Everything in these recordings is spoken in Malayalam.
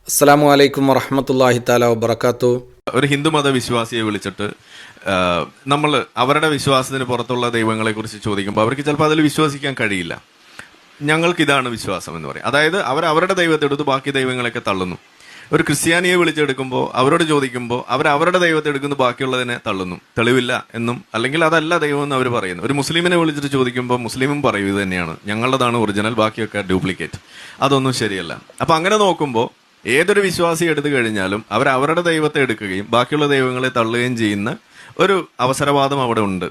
അസ്സലാമു അലൈക്കും വറഹ്മത്തുള്ളാഹി തആല വബറകാതുഹു. ഒരു ഹിന്ദുമത വിശ്വാസിയെ വിളിച്ചിട്ട് നമ്മൾ അവരുടെ വിശ്വാസത്തിന് പുറത്തുള്ള ദൈവങ്ങളെ കുറിച്ച് ചോദിക്കുമ്പോൾ അവർക്ക് ചിലപ്പോൾ അതിൽ വിശ്വസിക്കാൻ കഴിയില്ല. ഞങ്ങൾക്ക് ഇതാണ് വിശ്വാസം എന്ന് പറയും. അതായത് അവരുടെ ദൈവത്തെ എടുത്ത് ബാക്കി ദൈവങ്ങളെയൊക്കെ തള്ളുന്നു. ഒരു ക്രിസ്ത്യാനിയെ വിളിച്ചെടുക്കുമ്പോൾ അവരോട് ചോദിക്കുമ്പോൾ അവരുടെ ദൈവത്തെ എടുക്കുന്നു, ബാക്കിയുള്ളതിനെ തള്ളുന്നു. തെളിവില്ല എന്നും അല്ലെങ്കിൽ അതല്ല ദൈവം എന്ന് അവർ പറയുന്നു. ഒരു മുസ്ലിമിനെ വിളിച്ചിട്ട് ചോദിക്കുമ്പോൾ മുസ്ലിമും പറയും ഇത് തന്നെയാണ്, ഞങ്ങളുടേതാണ് ഒറിജിനൽ, ബാക്കിയൊക്കെ ഡ്യൂപ്ലിക്കേറ്റ്. അതൊന്നും ശരിയല്ല. അപ്പം അങ്ങനെ നോക്കുമ്പോൾ ഏതൊരു വിശ്വാസി എടുത്തു കഴിഞ്ഞാലും അവരുടെ ദൈവത്തെ എടുക്കുകയും ബാക്കിയുള്ള ദൈവങ്ങളെ തള്ളുകയും ചെയ്യുന്ന ഒരു അവസരവാദം അവിടെ ഉണ്ട്.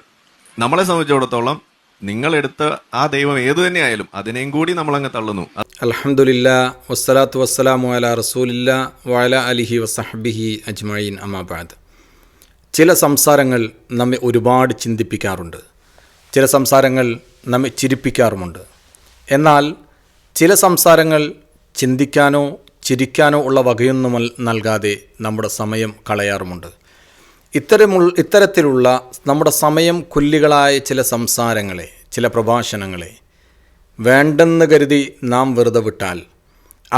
നമ്മളെ സംബന്ധിച്ചിടത്തോളം നിങ്ങളെടുത്ത ആ ദൈവം ഏതു തന്നെയായാലും അതിനെയും കൂടി നമ്മളങ്ങ് തള്ളുന്നു. അൽഹംദുലില്ലാഹ് വസ്സലാത്തു വസ്സലാമു അലാ റസൂലില്ലാഹ് വഅലാ അലിഹി വസഹ്ബിഹി അജ്മഈൻ അമ്മാ ബഅദ്. ചില സംസാരങ്ങൾ നമ്മെ ഒരുപാട് ചിന്തിപ്പിക്കാറുണ്ട്, ചില സംസാരങ്ങൾ നമ്മെ ചിരിപ്പിക്കാറുമുണ്ട്. എന്നാൽ ചില സംസാരങ്ങൾ ചിന്തിക്കാനോ ചിരിക്കാനോ ഉള്ള വകയൊന്നും നൽകാതെ നമ്മുടെ സമയം കളയാറുമുണ്ട്. ഇത്തരത്തിലുള്ള നമ്മുടെ സമയം കൊല്ലികളായ ചില സംസാരങ്ങളെ, ചില പ്രഭാഷണങ്ങളെ വേണ്ടെന്ന് കരുതി നാം വെറുതെ വിട്ടാൽ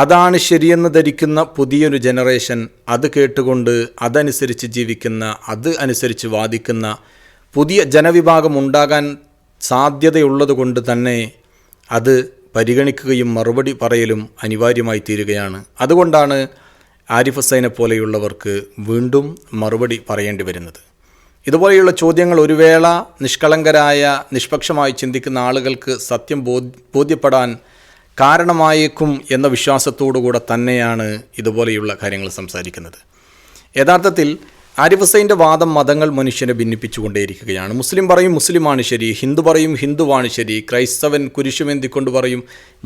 അതാണ് ശരിയെന്ന് ധരിക്കുന്ന പുതിയൊരു ജനറേഷൻ, അത് കേട്ടുകൊണ്ട് അതനുസരിച്ച് ജീവിക്കുന്ന, അത് അനുസരിച്ച് വാദിക്കുന്ന പുതിയ ജനവിഭാഗം ഉണ്ടാകാൻ സാധ്യതയുള്ളത് കൊണ്ട് തന്നെ അത് പരിഗണിക്കുകയും മറുപടി പറയലും അനിവാര്യമായി തീരുകയാണ്. അതുകൊണ്ടാണ് ആരിഫ് ഹുസൈനെ പോലെയുള്ളവർക്ക് വീണ്ടും മറുപടി പറയേണ്ടി വരുന്നത്. ഇതുപോലെയുള്ള ചോദ്യങ്ങൾ ഒരു വേള നിഷ്കളങ്കരായ നിഷ്പക്ഷമായി ചിന്തിക്കുന്ന ആളുകൾക്ക് സത്യം ബോധ്യപ്പെടാൻ കാരണമായേക്കും എന്ന വിശ്വാസത്തോടുകൂടെ തന്നെയാണ് ഇതുപോലെയുള്ള കാര്യങ്ങൾ സംസാരിക്കുന്നത്. യഥാർത്ഥത്തിൽ ആരിഫ് ഹുസൈൻ്റെ വാദം മതങ്ങൾ മനുഷ്യനെ ഭിന്നിപ്പിച്ചുകൊണ്ടേയിരിക്കുകയാണ്. മുസ്ലിം പറയും മുസ്ലിമാണ് ശരി, ഹിന്ദു പറയും ഹിന്ദുവാണ് ശരി, ക്രൈസ്തവൻ കുരിശുമേന്തിക്കൊണ്ട് പറയും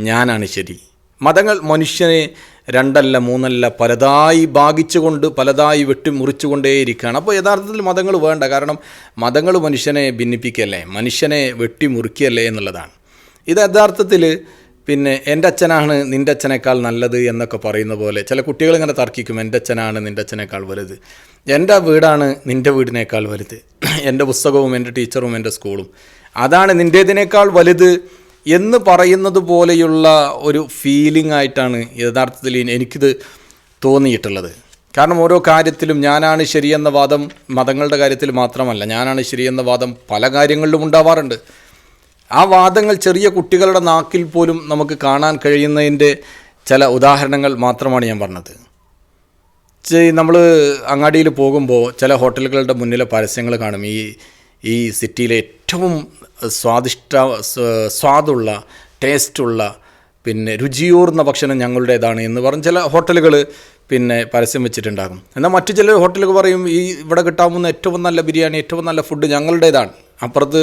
ഞാനാണ് ശരി. മതങ്ങൾ മനുഷ്യനെ രണ്ടല്ല മൂന്നല്ല പലതായി ഭാഗിച്ചുകൊണ്ട് പലതായി വെട്ടിമുറിച്ചുകൊണ്ടേയിരിക്കുകയാണ്. അപ്പോൾ യഥാർത്ഥത്തിൽ മതങ്ങൾ വേണ്ട, കാരണം മതങ്ങൾ മനുഷ്യനെ ഭിന്നിപ്പിക്കല്ലേ, മനുഷ്യനെ വെട്ടിമുറിക്കല്ലേ എന്നുള്ളതാണ്. ഇത് യഥാർത്ഥത്തിൽ എൻ്റെ അച്ഛനാണ് നിൻ്റെ അച്ഛനേക്കാൾ നല്ലത് എന്നൊക്കെ പറയുന്ന പോലെ ചില കുട്ടികളിങ്ങനെ തർക്കിക്കും, എൻ്റെ അച്ഛനാണ് നിൻ്റെ അച്ഛനേക്കാൾ വലുത്, എൻ്റെ വീടാണ് നിൻ്റെ വീടിനേക്കാൾ വലുത്, എൻ്റെ പുസ്തകവും എൻ്റെ ടീച്ചറും എൻ്റെ സ്കൂളും അതാണ് നിൻ്റേതിനേക്കാൾ വലുത് എന്ന് പറയുന്നത് പോലെയുള്ള ഒരു ഫീലിംഗ് ആയിട്ടാണ് യഥാർത്ഥത്തിൽ എനിക്കിത് തോന്നിയിട്ടുള്ളത്. കാരണം ഓരോ കാര്യത്തിലും ഞാനാണ് ശരിയെന്ന വാദം മതങ്ങളുടെ കാര്യത്തിൽ മാത്രമല്ല, ഞാനാണ് ശരിയെന്ന വാദം പല കാര്യങ്ങളിലും ഉണ്ടാവാറുണ്ട്. ആ വാദങ്ങൾ ചെറിയ കുട്ടികളുടെ നാക്കിൽ പോലും നമുക്ക് കാണാൻ കഴിയുന്നതിൻ്റെ ചില ഉദാഹരണങ്ങൾ മാത്രമാണ് ഞാൻ പറഞ്ഞത്. നമ്മൾ അങ്ങാടിയിൽ പോകുമ്പോൾ ചില ഹോട്ടലുകളുടെ മുന്നിലെ പരസ്യങ്ങൾ കാണും, ഈ സിറ്റിയിലെ ഏറ്റവും സ്വാദുള്ള ടേസ്റ്റുള്ള രുചിയൂർന്ന ഭക്ഷണം ഞങ്ങളുടേതാണ് എന്ന് പറഞ്ഞ് ചില ഹോട്ടലുകൾ പരസ്യം വെച്ചിട്ടുണ്ടാകും. എന്നാൽ മറ്റു ചില ഹോട്ടലുകൾ പറയും ഇവിടെ കിട്ടാവുന്ന ഏറ്റവും നല്ല ബിരിയാണി, ഏറ്റവും നല്ല ഫുഡ് ഞങ്ങളുടേതാണ്. അപ്പുറത്ത്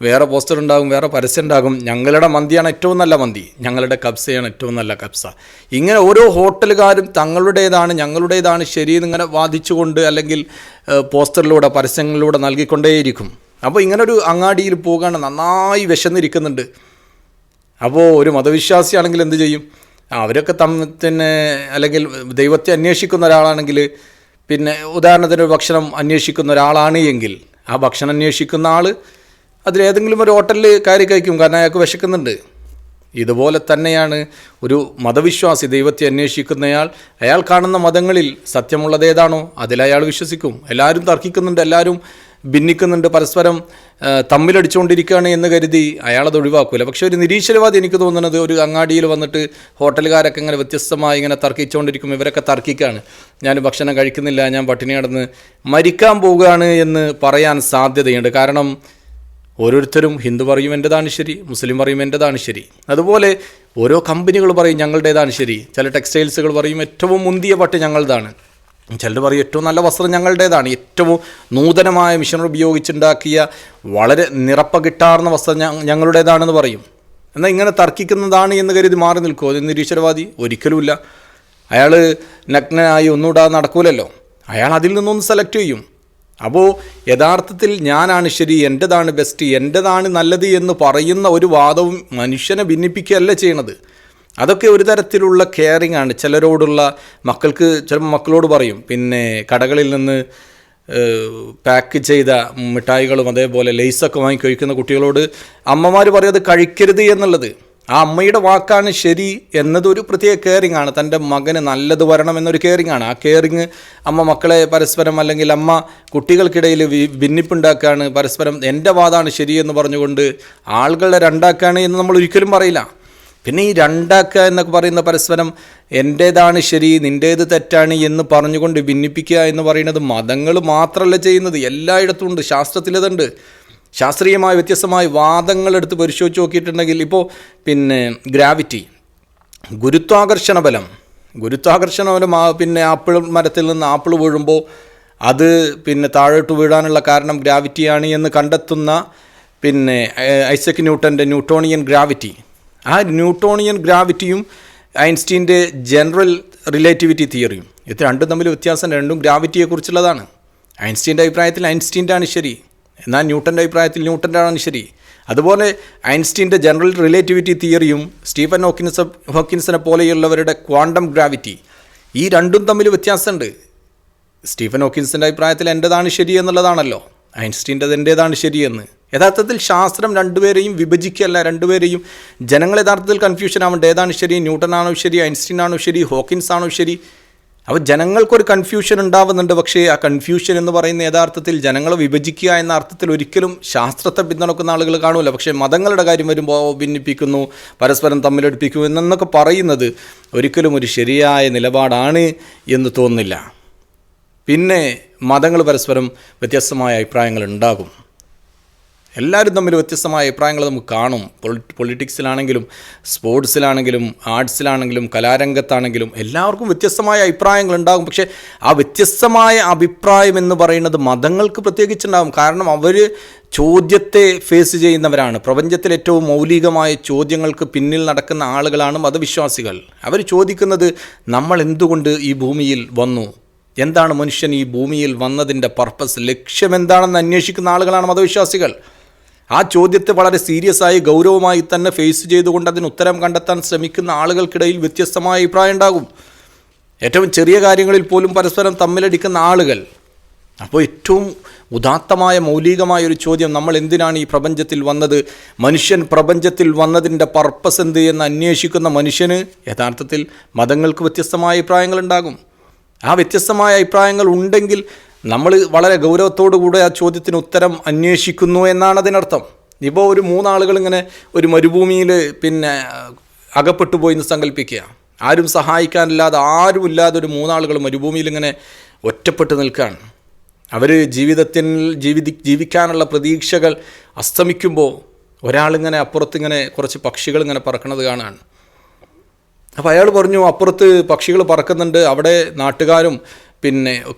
വേറെ പോസ്റ്റർ ഉണ്ടാകും, വേറെ പരസ്യം ഉണ്ടാകും, ഞങ്ങളുടെ മന്തിയാണ് ഏറ്റവും നല്ല മന്തി, ഞങ്ങളുടെ കബ്സയാണ് ഏറ്റവും നല്ല കബ്സ. ഇങ്ങനെ ഓരോ ഹോട്ടലുകാരും ഞങ്ങളുടേതാണ് ശരിയെന്ന് ഇങ്ങനെ വാദിച്ചുകൊണ്ട് അല്ലെങ്കിൽ പോസ്റ്ററിലൂടെ പരസ്യങ്ങളിലൂടെ നൽകിക്കൊണ്ടേയിരിക്കും. അപ്പോൾ ഇങ്ങനൊരു അങ്ങാടിയിൽ പോകാൻ നന്നായി വിശന്നിരിക്കുന്നുണ്ട്. അപ്പോൾ ഒരു മതവിശ്വാസിയാണെങ്കിൽ എന്ത് ചെയ്യും? അവരൊക്കെ തന്നെ അല്ലെങ്കിൽ ദൈവത്തെ അന്വേഷിക്കുന്ന ഒരാളാണെങ്കിൽ ഉദാഹരണത്തിന് ഒരു ഭക്ഷണം അന്വേഷിക്കുന്ന ഒരാളാണ് എങ്കിൽ ആ ഭക്ഷണം അന്വേഷിക്കുന്ന ആൾ അതിലേതെങ്കിലും ഒരു ഹോട്ടലിൽ കയറി കഴിക്കും, കാരണം അയാൾക്ക് വിശക്കുന്നുണ്ട്. ഇതുപോലെ തന്നെയാണ് ഒരു മതവിശ്വാസി ദൈവത്തെ അന്വേഷിക്കുന്നയാൾ. അയാൾ കാണുന്ന മതങ്ങളിൽ സത്യമുള്ളത് ഏതാണോ അതിലയാൾ വിശ്വസിക്കും. എല്ലാവരും തർക്കിക്കുന്നുണ്ട്, എല്ലാവരും ഭിന്നിക്കുന്നുണ്ട്, പരസ്പരം തമ്മിലടിച്ചുകൊണ്ടിരിക്കുകയാണ് എന്ന് കരുതി അയാളത് ഒഴിവാക്കില്ല. പക്ഷേ ഒരു നിരീശ്വരവാദി എനിക്ക് തോന്നുന്നത് ഒരു അങ്ങാടിയിൽ വന്നിട്ട് ഹോട്ടലുകാരൊക്കെ ഇങ്ങനെ വ്യത്യസ്തമായി ഇങ്ങനെ തർക്കിച്ചുകൊണ്ടിരിക്കും, ഇവരൊക്കെ തർക്കിക്കുകയാണ്, ഞാൻ ഭക്ഷണം കഴിക്കുന്നില്ല, ഞാൻ പട്ടിണി കിടന്ന് മരിക്കാൻ പോവുകയാണ് എന്ന് പറയാൻ സാധ്യതയുണ്ട്. കാരണം ഓരോരുത്തരും ഹിന്ദു പറയും എൻ്റെതാണ് ശരി, മുസ്ലിം പറയും എൻ്റെതാണ് ശരി, അതുപോലെ ഓരോ കമ്പനികൾ പറയും ഞങ്ങളുടേതാണ് ശരി. ചില ടെക്സ്റ്റൈൽസുകൾ പറയും ഏറ്റവും മുന്തിയ പട്ട് ഞങ്ങളുടേതാണ്, ചിലർ പറയും ഏറ്റവും നല്ല വസ്ത്രം ഞങ്ങളുടേതാണ്, ഏറ്റവും നൂതനമായ മിഷനറി ഉപയോഗിച്ചുണ്ടാക്കിയ വളരെ നിറപ്പകിട്ടാർന്ന വസ്ത്രം ഞങ്ങളുടേതാണെന്ന് പറയും. എന്നാൽ ഇങ്ങനെ തർക്കിക്കുന്നതാണ് എന്ന് കരുതി മാറി നിൽക്കുമോ അത് നിരീശ്വരവാദി? ഒരിക്കലുമില്ല. അയാൾ നഗ്നനായി ഒന്നുകൂടാതെ നടക്കൂലല്ലോ, അയാൾ അതിൽ നിന്നൊന്ന് സെലക്ട് ചെയ്യും. അപ്പോൾ യഥാർത്ഥത്തിൽ ഞാനാണ് ശരി, എൻ്റെതാണ് ബെസ്റ്റ്, എൻ്റെതാണ് നല്ലത് എന്ന് പറയുന്ന ഒരു വാദവും മനുഷ്യനെ ഭിന്നിപ്പിക്കുകയല്ല ചെയ്യണത്. അതൊക്കെ ഒരു തരത്തിലുള്ള കെയറിങ് ആണ്. ചിലരോടുള്ള ചിലപ്പോൾ മക്കളോട് പറയും, കടകളിൽ നിന്ന് പാക്ക് ചെയ്ത മിഠായികളും അതേപോലെ ലേസൊക്കെ വാങ്ങി കഴിക്കുന്ന കുട്ടികളോട് അമ്മമാർ പറയും അത് കഴിക്കരുത് എന്നുള്ളത്. ആ അമ്മയുടെ വാക്കാണ് ശരി എന്നതൊരു പ്രത്യേക കെയറിങ് ആണ്. തൻ്റെ മകന് നല്ലത് വരണം എന്നൊരു കെയറിങ് ആണ്. ആ കെയറിങ് അമ്മ മക്കളെ പരസ്പരം, അല്ലെങ്കിൽ അമ്മ കുട്ടികൾക്കിടയിൽ ഭിന്നിപ്പുണ്ടാക്കുകയാണ്, പരസ്പരം എൻ്റെ വാദമാണ് ശരിയെന്ന് പറഞ്ഞുകൊണ്ട് ആളുകളെ രണ്ടാക്കുകയാണ് എന്ന് നമ്മൾ ഒരിക്കലും പറയില്ല. പിന്നെ ഈ രണ്ടാക്കുക എന്നൊക്കെ പറയുന്ന പരസ്പരം എൻ്റേതാണ് ശരി നിൻ്റേത് തെറ്റാണ് എന്ന് പറഞ്ഞുകൊണ്ട് ഭിന്നിപ്പിക്കുക എന്ന് പറയുന്നത് മതങ്ങൾ മാത്രമല്ല ചെയ്യുന്നത്, എല്ലായിടത്തും ഉണ്ട്, ശാസ്ത്രത്തിലതുണ്ട്. ശാസ്ത്രീയമായ വ്യത്യസ്തമായ വാദങ്ങളെടുത്ത് പരിശോധിച്ച് നോക്കിയിട്ടുണ്ടെങ്കിൽ ഇപ്പോൾ ഗ്രാവിറ്റി, ഗുരുത്വാകർഷണ ബലം പിന്നെ ആപ്പിൾ മരത്തിൽ നിന്ന് ആപ്പിൾ വീഴുമ്പോൾ അത് താഴോട്ട് വീഴാനുള്ള കാരണം ഗ്രാവിറ്റിയാണ് എന്ന് കണ്ടെത്തുന്ന ഐസക് ന്യൂട്ടൻ്റെ ന്യൂട്ടോണിയൻ ഗ്രാവിറ്റി, ആ ന്യൂട്ടോണിയൻ ഗ്രാവിറ്റിയും ഐൻസ്റ്റീൻ്റെ ജനറൽ റിലേറ്റിവിറ്റി തിയറിയും, ഇത് രണ്ടും തമ്മിൽ വ്യത്യാസം. രണ്ടും ഗ്രാവിറ്റിയെക്കുറിച്ചുള്ളതാണ്. ഐൻസ്റ്റീൻ്റെ അഭിപ്രായത്തിൽ ഐൻസ്റ്റീൻ്റെ ആണ് ശരി, എന്നാൽ ന്യൂട്ടൻ്റെ അഭിപ്രായത്തിൽ ന്യൂട്ടൻ്റെ ആണ് ശരി. അതുപോലെ ഐൻസ്റ്റീൻ്റെ ജനറൽ റിലേറ്റിവിറ്റി തിയറിയും സ്റ്റീഫൻ ഹോക്കിൻസിനെ പോലെയുള്ളവരുടെ ക്വാണ്ടം ഗ്രാവിറ്റി, ഈ രണ്ടും തമ്മിൽ വ്യത്യാസമുണ്ട്. സ്റ്റീഫൻ ഹോക്കിൻസിൻ്റെ അഭിപ്രായത്തിൽ എൻ്റേതാണ് ശരി എന്നുള്ളതാണല്ലോ, ഐൻസ്റ്റീൻ്റെത് എൻ്റേതാണ് ശരിയെന്ന്. യഥാർത്ഥത്തിൽ ശാസ്ത്രം രണ്ടുപേരെയും വിഭജിക്കുകയല്ല, രണ്ടുപേരെയും ജനങ്ങൾ യഥാർത്ഥത്തിൽ കൺഫ്യൂഷൻ ആവേണ്ട, ഏതാണ് ശരി, ന്യൂട്ടനാണോ ശരി, ഐൻസ്റ്റീൻ ആണോ ശരി, ഹോക്കിൻസ് ആണോ ശരി. അപ്പോൾ ജനങ്ങൾക്കൊരു കൺഫ്യൂഷൻ ഉണ്ടാവുന്നുണ്ട്. പക്ഷേ ആ കൺഫ്യൂഷൻ എന്ന് പറയുന്ന യഥാർത്ഥത്തിൽ ജനങ്ങളെ വിഭജിക്കുക എന്ന അർത്ഥത്തിൽ ഒരിക്കലും ശാസ്ത്രത്തെ പിന്തുണക്കുന്ന ആളുകൾ കാണൂല. പക്ഷേ മതങ്ങളുടെ കാര്യം വരുമ്പോൾ ഭിന്നിപ്പിക്കുന്നു, പരസ്പരം തമ്മിലെടുപ്പിക്കുന്നു എന്നൊക്കെ പറയുന്നത് ഒരിക്കലും ഒരു ശരിയായ നിലപാടാണ് എന്ന് തോന്നുന്നില്ല. പിന്നെ മതങ്ങൾ പരസ്പരം വ്യത്യസ്തമായ അഭിപ്രായങ്ങൾ ഉണ്ടാകും. എല്ലാവരും തമ്മിൽ വ്യത്യസ്തമായ അഭിപ്രായങ്ങൾ നമുക്ക് കാണും. പൊളിറ്റിക്സിലാണെങ്കിലും സ്പോർട്സിലാണെങ്കിലും ആർട്സിലാണെങ്കിലും കലാരംഗത്താണെങ്കിലും എല്ലാവർക്കും വ്യത്യസ്തമായ അഭിപ്രായങ്ങൾ ഉണ്ടാകും. പക്ഷേ ആ വ്യത്യസ്തമായ അഭിപ്രായം എന്ന് പറയുന്നത് മതങ്ങൾക്ക് പ്രത്യേകിച്ചുണ്ടാകും. കാരണം അവർ ചോദ്യത്തെ ഫേസ് ചെയ്യുന്നവരാണ്. പ്രപഞ്ചത്തിൽ ഏറ്റവും മൗലികമായ ചോദ്യങ്ങൾക്ക് പിന്നിൽ നടക്കുന്ന ആളുകളാണ് മതവിശ്വാസികൾ. അവർ ചോദിക്കുന്നത് നമ്മൾ എന്തുകൊണ്ട് ഈ ഭൂമിയിൽ വന്നു, എന്താണ് മനുഷ്യൻ ഈ ഭൂമിയിൽ വന്നതിൻ്റെ പർപ്പസ്, ലക്ഷ്യം എന്താണെന്ന് അന്വേഷിക്കുന്ന ആളുകളാണ് മതവിശ്വാസികൾ. ആ ചോദ്യത്തെ വളരെ സീരിയസ് ആയി ഗൗരവമായി തന്നെ ഫേസ് ചെയ്തുകൊണ്ട് അതിന് ഉത്തരം കണ്ടെത്താൻ ശ്രമിക്കുന്ന ആളുകൾക്കിടയിൽ വ്യത്യസ്തമായ അഭിപ്രായം ഉണ്ടാകും. ഏറ്റവും ചെറിയ കാര്യങ്ങളിൽ പോലും പരസ്പരം തമ്മിലടിക്കുന്ന ആളുകൾ. അപ്പോൾ ഏറ്റവും ഉദാത്തമായ മൗലികമായ ഒരു ചോദ്യം, നമ്മൾ എന്തിനാണ് ഈ പ്രപഞ്ചത്തിൽ വന്നത്, മനുഷ്യൻ പ്രപഞ്ചത്തിൽ വന്നതിൻ്റെ പർപ്പസ് എന്ത് എന്ന് അന്വേഷിക്കുന്ന മനുഷ്യന് യഥാർത്ഥത്തിൽ മതങ്ങൾക്ക് വ്യത്യസ്തമായ അഭിപ്രായങ്ങൾ ഉണ്ടാകും. ആ വ്യത്യസ്തമായ അഭിപ്രായങ്ങൾ ഉണ്ടെങ്കിൽ നമ്മൾ വളരെ ഗൗരവത്തോടുകൂടെ ആ ചോദ്യത്തിന് ഉത്തരം അന്വേഷിക്കുന്നു എന്നാണ് അതിനർത്ഥം. ഇപ്പോൾ ഒരു മൂന്നാളുകൾ ഇങ്ങനെ ഒരു മരുഭൂമിയിൽ അകപ്പെട്ടു പോയി എന്ന് സങ്കല്പിക്കുക. ആരും സഹായിക്കാനില്ലാതെ, ആരുമില്ലാതെ ഒരു മൂന്നാളുകൾ മരുഭൂമിയിൽ ഇങ്ങനെ ഒറ്റപ്പെട്ട് നിൽക്കുകയാണ്. അവർ ജീവിക്കാനുള്ള പ്രതീക്ഷകൾ അസ്തമിക്കുമ്പോൾ ഒരാളിങ്ങനെ അപ്പുറത്തിങ്ങനെ കുറച്ച് പക്ഷികളിങ്ങനെ പറക്കുന്നത് കാണാണ്. അപ്പോൾ അയാൾ പറഞ്ഞു, അപ്പുറത്ത് പക്ഷികൾ പറക്കുന്നുണ്ട്, അവിടെ നാട്ടുകാരും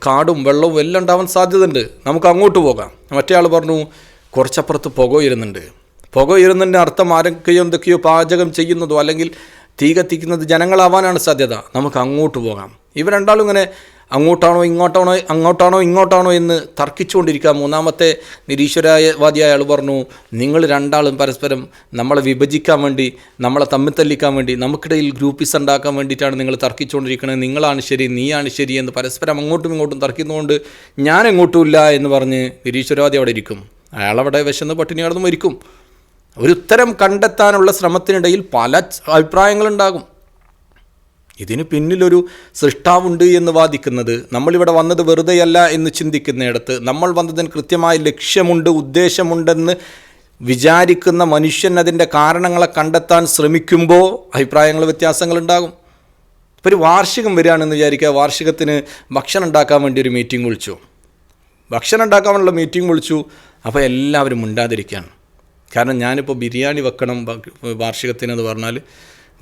കാടും വെള്ളവും എല്ലാം ഉണ്ടാവാൻ സാധ്യതയുണ്ട്, നമുക്ക് അങ്ങോട്ട് പോകാം. മറ്റേ ആൾ പറഞ്ഞു, കുറച്ചപ്പുറത്ത് പുക ഉയരുന്നുണ്ട്, അർത്ഥം ആരൊക്കെയോ എന്തൊക്കെയോ പാചകം ചെയ്യുന്നതോ അല്ലെങ്കിൽ തീ കത്തിക്കുന്നത് ജനങ്ങളാവാനാണ് സാധ്യത, നമുക്ക് അങ്ങോട്ട് പോകാം. ഇവർ രണ്ടാളും ഇങ്ങനെ അങ്ങോട്ടാണോ ഇങ്ങോട്ടാണോ എന്ന് തർക്കിച്ചുകൊണ്ടിരിക്കുക. മൂന്നാമത്തെ നിരീശ്വരവാദിയായ ആൾ പറഞ്ഞു, നിങ്ങൾ രണ്ടാളും പരസ്പരം നമ്മളെ വിഭജിക്കാൻ വേണ്ടി, നമ്മളെ തമ്മിൽ തല്ലിക്കാൻ വേണ്ടി, നമുക്കിടയിൽ ഗ്രൂപ്പിസ് ഉണ്ടാക്കാൻ വേണ്ടിയിട്ടാണ് നിങ്ങൾ തർക്കിച്ചുകൊണ്ടിരിക്കുന്നത്, നിങ്ങളാണ് ശരി നീയാണ് ശരി എന്ന് പരസ്പരം അങ്ങോട്ടും ഇങ്ങോട്ടും തർക്കുന്നതുകൊണ്ട് ഞാൻ എങ്ങോട്ടുമില്ല എന്ന് പറഞ്ഞ് നിരീശ്വരവാദി അവിടെ ഇരിക്കും. അയാളവിടെ വിശന്ന് പട്ടിണി കിടന്ന് മരിക്കും. ഒരു ഉത്തരം കണ്ടെത്താനുള്ള ശ്രമത്തിനിടയിൽ പല അഭിപ്രായങ്ങളുണ്ടാകും. ഇതിന് പിന്നിലൊരു സൃഷ്ടാവുണ്ട് എന്ന് വാദിക്കുന്നത്, നമ്മളിവിടെ വന്നത് വെറുതെയല്ല എന്ന് ചിന്തിക്കുന്നിടത്ത്, നമ്മൾ വന്നതിന് കൃത്യമായ ലക്ഷ്യമുണ്ട്, ഉദ്ദേശമുണ്ടെന്ന് വിചാരിക്കുന്ന മനുഷ്യൻ അതിൻ്റെ കാരണങ്ങളെ കണ്ടെത്താൻ ശ്രമിക്കുമ്പോൾ അഭിപ്രായങ്ങൾ വ്യത്യാസങ്ങളുണ്ടാകും. ഇപ്പോൾ ഒരു വാർഷികം വരികയാണെന്ന് വിചാരിക്കുക, വാർഷികത്തിന് ഭക്ഷണം ഉണ്ടാക്കാൻ വേണ്ടി ഒരു മീറ്റിംഗ് വിളിച്ചു, അപ്പോൾ എല്ലാവരും മിണ്ടാതിരിക്കുകയാണ്. കാരണം ഞാനിപ്പോൾ ബിരിയാണി വെക്കണം വാർഷികത്തിനെന്ന് പറഞ്ഞാൽ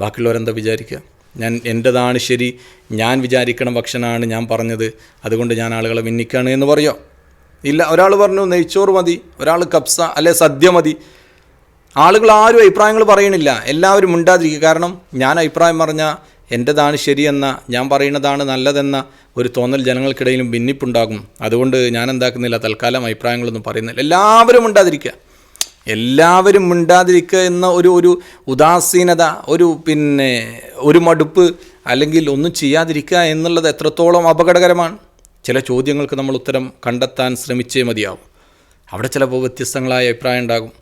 ബാക്കിയുള്ളവരെന്താ വിചാരിക്കുക, എൻ്റെതാണ് ശരി, ഞാൻ വിചാരിക്കണം ഭക്ഷണമാണ് ഞാൻ പറഞ്ഞത്, അതുകൊണ്ട് ഞാൻ ആളുകളെ ഭിന്നിക്കുകയാണ് എന്ന് പറയോ? ഇല്ല. ഒരാൾ പറഞ്ഞു നെയ്ച്ചോറ് മതി, ഒരാൾ കബ്സ അല്ലെ സദ്യ മതി. ആളുകൾ ആരും അഭിപ്രായങ്ങൾ പറയണില്ല, എല്ലാവരും മിണ്ടാതിരിക്കുക. കാരണം ഞാൻ അഭിപ്രായം പറഞ്ഞാൽ എൻ്റെതാണ് ശരിയെന്ന, ഞാൻ പറയുന്നതാണ് നല്ലതെന്ന ഒരു തോന്നൽ ജനങ്ങൾക്കിടയിലും ഭിന്നിപ്പുണ്ടാകും. അതുകൊണ്ട് ഞാൻ എന്താക്കുന്നില്ല, തൽക്കാലം അഭിപ്രായങ്ങളൊന്നും പറയുന്നില്ല. എല്ലാവരും മിണ്ടാതിരിക്കുക എന്ന ഒരു ഉദാസീനത, ഒരു മടുപ്പ്, അല്ലെങ്കിൽ ഒന്നും ചെയ്യാതിരിക്കുക എന്നുള്ളത് എത്രത്തോളം അപകടകരമാണ്. ചില ചോദ്യങ്ങൾക്ക് നമ്മൾ ഉത്തരം കണ്ടെത്താൻ ശ്രമിച്ചേ മതിയാവും. അവിടെ ചിലപ്പോൾ വ്യത്യസ്തങ്ങളായ അഭിപ്രായം ഉണ്ടാകും.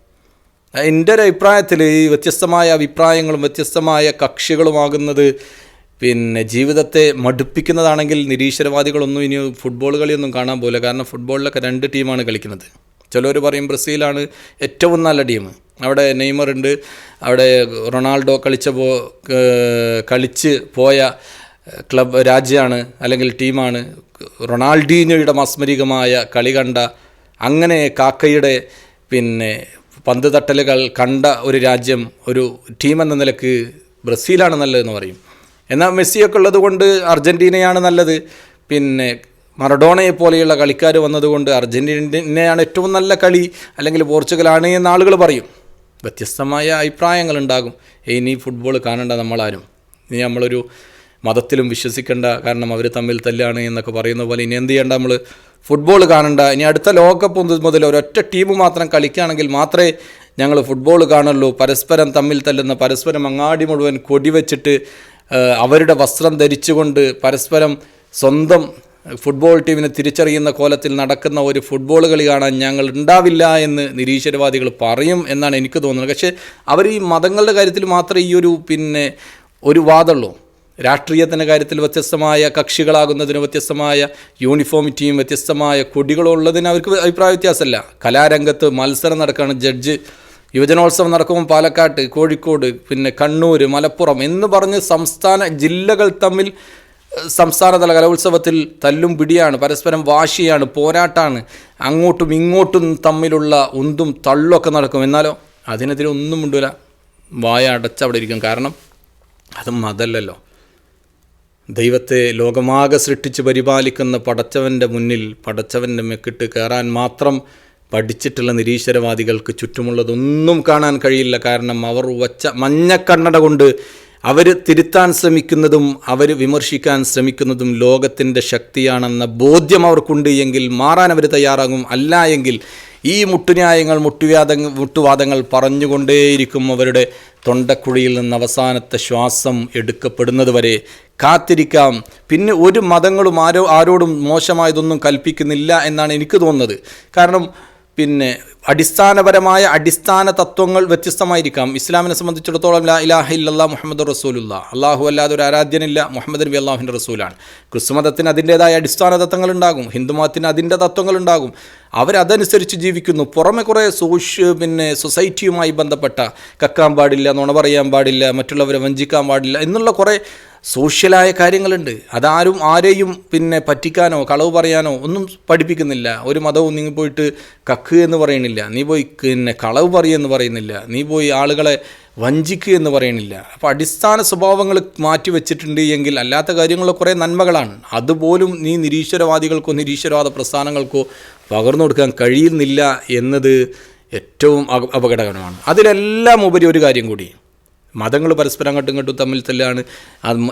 എൻ്റെ ഒരു അഭിപ്രായത്തിൽ ഈ വ്യത്യസ്തമായ അഭിപ്രായങ്ങളും വ്യത്യസ്തമായ കക്ഷികളുമാകുന്നത് പിന്നെ ജീവിതത്തെ മടുപ്പിക്കുന്നതാണെങ്കിൽ നിരീശ്വരവാദികളൊന്നും ഇനി ഫുട്ബോൾ കളിയൊന്നും കാണാൻ പോകില്ല. കാരണം ഫുട്ബോളിലൊക്കെ 2 ടീമാണ് കളിക്കുന്നത്. ചിലർ പറയും ബ്രസീലാണ് ഏറ്റവും നല്ല ടീം, അവിടെ നെയ്മർ ഉണ്ട്, അവിടെ റൊണാൾഡോ കളിച്ച് പോയ ക്ലബ് രാജ്യമാണ് അല്ലെങ്കിൽ ടീമാണ്. റൊണാൾഡീഞ്ഞോയുടെ മാസ്മരികമായ കളി കണ്ട, അങ്ങനെ കാക്കയുടെ പിന്നെ പന്ത് തട്ടലുകൾ കണ്ട ഒരു രാജ്യം, ഒരു ടീം എന്ന നിലക്ക് ബ്രസീലാണ് നല്ലതെന്ന് പറയും. എന്നാൽ മെസ്സിയൊക്കെ ഉള്ളത് കൊണ്ട് അർജൻറ്റീനയാണ് നല്ലത്, പിന്നെ മറഡോണയെ പോലെയുള്ള കളിക്കാർ വന്നതുകൊണ്ട് അർജൻറ്റീനയാണ് ഏറ്റവും നല്ല കളി, അല്ലെങ്കിൽ പോർച്ചുഗലാണ് എന്ന് ആളുകൾ പറയും. വ്യത്യസ്തമായ അഭിപ്രായങ്ങളുണ്ടാകും. നീ ഫുട്ബോൾ കാണണ്ട, നമ്മളാരും നീ നമ്മളൊരു മതത്തിലും വിശ്വസിക്കേണ്ട, കാരണം അവർ തമ്മിൽ തല്ലാണ് എന്നൊക്കെ പറയുന്ന പോലെ ഇനി എന്ത് ചെയ്യേണ്ട, നമ്മൾ ഫുട്ബോൾ കാണണ്ട, ഇനി അടുത്ത ലോകകപ്പ് മുതൽ ഒരൊറ്റ ടീം മാത്രം കളിക്കുകയാണെങ്കിൽ മാത്രമേ ഞങ്ങൾ ഫുട്ബോൾ കാണുള്ളൂ. പരസ്പരം തമ്മിൽ തല്ലുന്ന, പരസ്പരം അങ്ങാടി മുഴുവൻ കൊടിവെച്ചിട്ട് അവരുടെ വസ്ത്രം ധരിച്ചുകൊണ്ട് പരസ്പരം സ്വന്തം ഫുട്ബോൾ ടീമിനെ തിരിച്ചറിയുന്ന കോലത്തിൽ നടക്കുന്ന ഒരു ഫുട്ബോൾ കളി കാണാൻ ഞങ്ങൾ ഉണ്ടാവില്ല എന്ന് നിരീശ്വരവാദികൾ പറയും എന്നാണ് എനിക്ക് തോന്നുന്നത്. പക്ഷേ അവർ ഈ മതങ്ങളുടെ കാര്യത്തിൽ മാത്രമേ ഈ ഒരു വാദമുള്ളൂ. രാഷ്ട്രീയത്തിൻ്റെ കാര്യത്തിൽ വ്യത്യസ്തമായ കക്ഷികളാകുന്നതിന്, വ്യത്യസ്തമായ യൂണിഫോമിറ്റിയും വ്യത്യസ്തമായ കൊടികളുള്ളതിന് അവർക്ക് അഭിപ്രായ വ്യത്യാസമല്ല. കലാരംഗത്ത് മത്സരം നടക്കുകയാണ്. ജഡ്ജ് യുവജനോത്സവം നടക്കുമ്പോൾ പാലക്കാട്ട്, കോഴിക്കോട്, പിന്നെ കണ്ണൂർ, മലപ്പുറം എന്ന് പറഞ്ഞ് ജില്ലകൾ തമ്മിൽ സംസ്ഥാനതല കലോത്സവത്തിൽ തല്ലും പിടിയാണ്, പരസ്പരം വാശിയാണ്, പോരാട്ടാണ്, അങ്ങോട്ടും ഇങ്ങോട്ടും തമ്മിലുള്ള ഉന്തും തള്ളുമൊക്കെ നടക്കും. എന്നാലോ അതിനെതിരെ ഒന്നും ഉണ്ടില്ല, വായ അടച്ചവിടെ ഇരിക്കും. കാരണം അത് മതമല്ലല്ലോ. ദൈവത്തെ ലോകമാകെ സൃഷ്ടിച്ച് പരിപാലിക്കുന്ന പടച്ചവൻ്റെ മുന്നിൽ പടച്ചവൻ്റെ മെക്കിട്ട് കയറാൻ മാത്രം പഠിച്ചിട്ടുള്ള നിരീശ്വരവാദികൾക്ക് ചുറ്റുമുള്ളതൊന്നും കാണാൻ കഴിയില്ല. കാരണം അവർ വച്ച മഞ്ഞക്കണ്ണട കൊണ്ട് അവർ തിരുത്താൻ ശ്രമിക്കുന്നതും അവർ വിമർശിക്കാൻ ശ്രമിക്കുന്നതും ലോകത്തിൻ്റെ ശക്തിയാണെന്ന ബോധ്യം അവർക്കുണ്ട് എങ്കിൽ മാറാൻ അവർ തയ്യാറാകും. അല്ല എങ്കിൽ ഈ മുട്ടുന്യായങ്ങൾ, മുട്ടുവാദങ്ങൾ പറഞ്ഞുകൊണ്ടേയിരിക്കും. അവരുടെ തൊണ്ടക്കുഴിയിൽ നിന്ന് അവസാനത്തെ ശ്വാസം എടുക്കപ്പെടുന്നത് വരെ കാത്തിരിക്കാം. പിന്നെ ഒരു മതങ്ങളും ആരോടും മോശമായതൊന്നും കൽപ്പിക്കുന്നില്ല എന്നാണ് എനിക്ക് തോന്നുന്നത്. കാരണം അടിസ്ഥാനപരമായ അടിസ്ഥാന തത്വങ്ങൾ വ്യത്യസ്തമായിരിക്കാം. ഇസ്ലാമിനെ സംബന്ധിച്ചിടത്തോളം ലാ ഇലാഹ ഇല്ലല്ലാഹ് മുഹമ്മദുർ റസൂലുള്ളാഹ്, അള്ളാഹു അല്ലാതെ ഒരു ആരാധ്യനില്ല, മുഹമ്മദ് നബി അള്ളാഹുവിൻ്റെ റസൂലാണ്. ക്രിസ്തുമതത്തിന് അതിൻ്റേതായ അടിസ്ഥാന തത്വങ്ങളുണ്ടാകും, ഹിന്ദുമതത്തിന് അതിൻ്റെ തത്വങ്ങളുണ്ടാകും. അവരതനുസരിച്ച് ജീവിക്കുന്നു. പുറമെ കുറേ സൊസൈറ്റിയുമായി ബന്ധപ്പെട്ട കക്കാൻ പാടില്ല, നുണ പറയാൻ പാടില്ല, മറ്റുള്ളവരെ വഞ്ചിക്കാൻ പാടില്ല എന്നുള്ള കുറേ സോഷ്യലായ കാര്യങ്ങളുണ്ട്. അതാരും ആരെയും പറ്റിക്കാനോ കളവ് പറയാനോ ഒന്നും പഠിപ്പിക്കുന്നില്ല. ഒരു മതവും നീ പോയിട്ട് കക്ക് എന്ന് പറയണില്ല, നീ പോയി കളവ് പറയുമെന്ന് പറയുന്നില്ല, നീ പോയി ആളുകളെ വഞ്ചിക്കുക എന്ന് പറയണില്ല. അപ്പോൾ അടിസ്ഥാന സ്വഭാവങ്ങൾ മാറ്റി വെച്ചിട്ടുണ്ട് എങ്കിൽ അല്ലാത്ത കാര്യങ്ങൾ കുറേ നന്മകളാണ്. അതുപോലും നീ നിരീശ്വരവാദികൾക്കോ നിരീശ്വരവാദ പ്രസ്ഥാനങ്ങൾക്കോ പകർന്നു കൊടുക്കാൻ കഴിയുന്നില്ല എന്നത് ഏറ്റവും അപകടകരമാണ്. അതിലെല്ലാം ഉപരി ഒരു കാര്യം കൂടി, മതങ്ങൾ പരസ്പരം അങ്ങോട്ടും ഇങ്ങോട്ടും തമ്മിൽ തല്ലാണ്.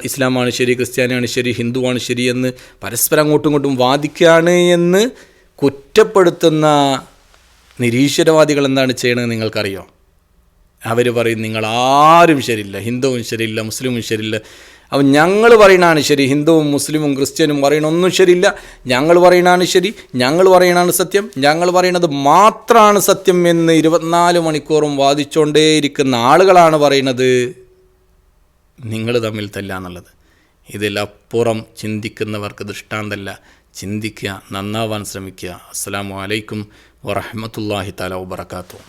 ഇസ്ലാമാണ് ശരി, ക്രിസ്ത്യാനിയാണ് ശരി, ഹിന്ദുവാണ് ശരി എന്ന് പരസ്പരം അങ്ങോട്ടും ഇങ്ങോട്ടും വാദിക്കുകയാണ് എന്ന് കുറ്റപ്പെടുത്തുന്ന നിരീശ്വരവാദികൾ എന്താണ് ചെയ്യണമെന്ന് നിങ്ങൾക്കറിയോ? അവർ പറയും നിങ്ങളാരും ശരിയില്ല, ഹിന്ദുവും ശരിയില്ല, മുസ്ലിമും ശരിയില്ല. അപ്പം ഞങ്ങൾ പറയണതാണ് ശരി, ഹിന്ദുവും മുസ്ലിമും ക്രിസ്ത്യനും പറയണൊന്നും ശരിയില്ല, ഞങ്ങൾ പറയണതാണ് ശരി, ഞങ്ങൾ പറയണതാണ് സത്യം, ഞങ്ങൾ പറയണത് മാത്രമാണ് സത്യം എന്ന് 24 മണിക്കൂറും വാദിച്ചുകൊണ്ടേയിരിക്കുന്ന ആളുകളാണ് പറയുന്നത് നിങ്ങൾ തമ്മിൽ തല്ല എന്നുള്ളത്. ഇതിലപ്പുറം ചിന്തിക്കുന്നവർക്ക് ദൃഷ്ടാന്തമല്ല. ചിന്തിക്കുക, നന്നാവാൻ ശ്രമിക്കുക. അസ്സലാമു അലൈക്കും വറഹ്മത്തുള്ളാഹി തആല വബറകാതുഹു.